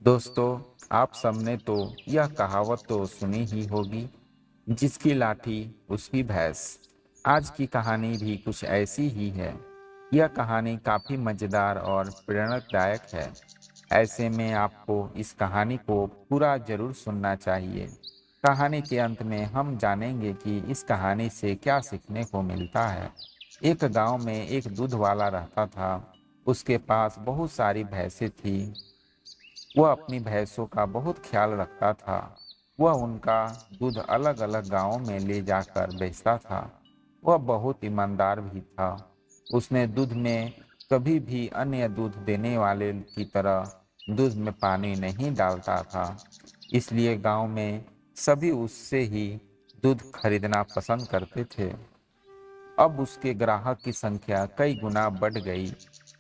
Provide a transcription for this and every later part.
दोस्तों, आप सबने तो यह कहावत तो सुनी ही होगी, जिसकी लाठी उसकी भैंस। आज की कहानी भी कुछ ऐसी ही है। यह कहानी काफ़ी मज़ेदार और प्रेरणादायक है। ऐसे में आपको इस कहानी को पूरा ज़रूर सुनना चाहिए। कहानी के अंत में हम जानेंगे कि इस कहानी से क्या सीखने को मिलता है। एक गांव में एक दूध वाला रहता था। उसके पास बहुत सारी भैंसें थीं। वह अपनी भैंसों का बहुत ख्याल रखता था। वह उनका दूध अलग-अलग गांवों में ले जाकर बेचता था। वह बहुत ईमानदार भी था। उसने दूध में कभी भी अन्य दूध देने वाले की तरह दूध में पानी नहीं डालता था। इसलिए गांव में सभी उससे ही दूध खरीदना पसंद करते थे। अब उसके ग्राहक की संख्या कई गुना बढ़ गई,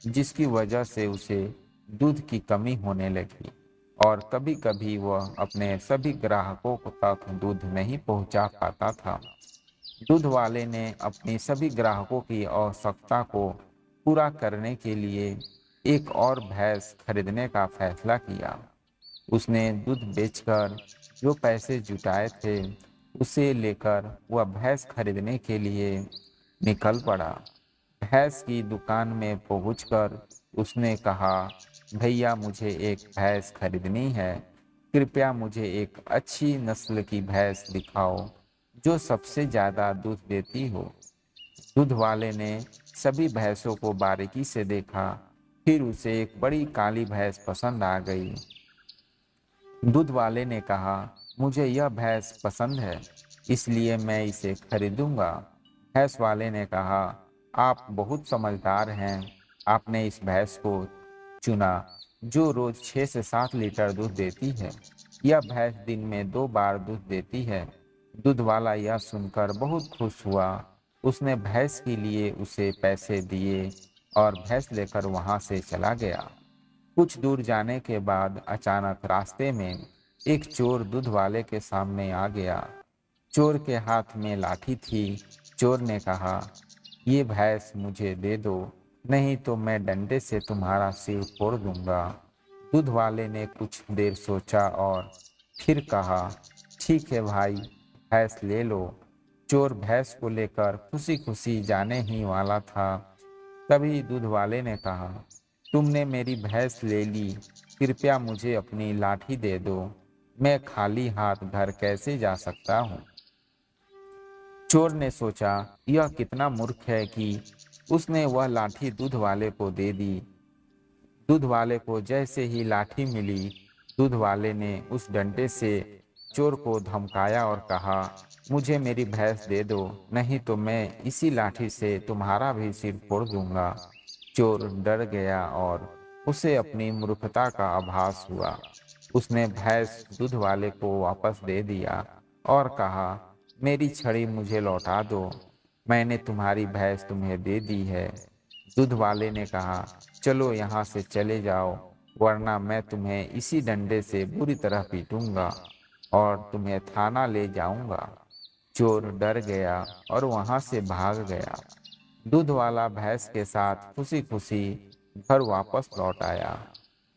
जिसकी वजह से उसे दूध की कमी होने लगी और कभी-कभी वह अपने सभी ग्राहकों तक दूध नहीं पहुंचा पाता था। दूध वाले ने अपनी सभी ग्राहकों की आवश्यकता को पूरा करने के लिए एक और भैंस खरीदने का फैसला किया। उसने दूध बेचकर जो पैसे जुटाए थे, उसे लेकर वह भैंस खरीदने के लिए निकल पड़ा। भैंस की दुकान में पहुंचकर उसने कहा, भैया मुझे एक भैंस खरीदनी है। कृपया मुझे एक अच्छी नस्ल की भैंस दिखाओ जो सबसे ज़्यादा दूध देती हो। दूध वाले ने सभी भैंसों को बारीकी से देखा, फिर उसे एक बड़ी काली भैंस पसंद आ गई। दूध वाले ने कहा, मुझे यह भैंस पसंद है, इसलिए मैं इसे खरीदूंगा। भैंस वाले ने कहा, आप बहुत समझदार हैं। आपने इस भैंस को चुना जो रोज 6 से 7 लीटर दूध देती है। यह भैंस दिन में 2 बार दूध देती है। दूध वाला यह सुनकर बहुत खुश हुआ। उसने भैंस के लिए उसे पैसे दिए और भैंस लेकर वहां से चला गया। कुछ दूर जाने के बाद अचानक रास्ते में एक चोर दूध वाले के सामने आ गया। चोर के हाथ में लाठी थी। चोर ने कहा, ये भैंस मुझे दे दो, नहीं तो मैं डंडे से तुम्हारा सिर फोड़ दूंगा। दूध वाले ने कुछ देर सोचा और फिर कहा, ठीक है भाई, भैंस ले लो। चोर भैंस को लेकर खुशी खुशी जाने ही वाला था। तभी दूध वाले ने कहा, तुमने मेरी भैंस ले ली, कृपया मुझे अपनी लाठी दे दो। मैं खाली हाथ घर कैसे जा सकता हूँ। चोर ने सोचा, यह कितना मूर्ख है कि उसने वह लाठी दूध वाले को दे दी। दूध वाले को जैसे ही लाठी मिली, दूध वाले ने उस डंडे से चोर को धमकाया और कहा, मुझे मेरी भैंस दे दो, नहीं तो मैं इसी लाठी से तुम्हारा भी सिर फोड़ दूंगा। चोर डर गया और उसे अपनी मूर्खता का आभास हुआ। उसने भैंस दूध वाले को वापस दे दिया और कहा, मेरी छड़ी मुझे लौटा दो, मैंने तुम्हारी भैंस तुम्हें दे दी है। दूध वाले ने कहा, चलो यहाँ से चले जाओ, वरना मैं तुम्हें इसी डंडे से बुरी तरह पीटूंगा और तुम्हें थाना ले जाऊंगा। चोर डर गया और वहां से भाग गया। दूध वाला भैंस के साथ खुशी खुशी घर वापस लौट आया।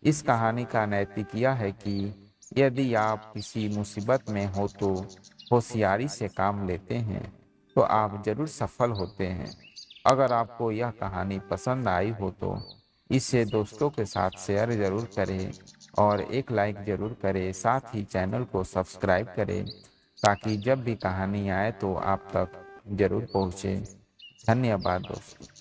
इस कहानी का नैतिक यह है कि यदि आप किसी मुसीबत में हो तो होशियारी से काम लेते हैं, तो आप जरूर सफल होते हैं। अगर आपको यह कहानी पसंद आई हो तो इसे दोस्तों के साथ शेयर ज़रूर करें और एक लाइक ज़रूर करें। साथ ही चैनल को सब्सक्राइब करें ताकि जब भी कहानी आए तो आप तक ज़रूर पहुँचे। धन्यवाद दोस्तों।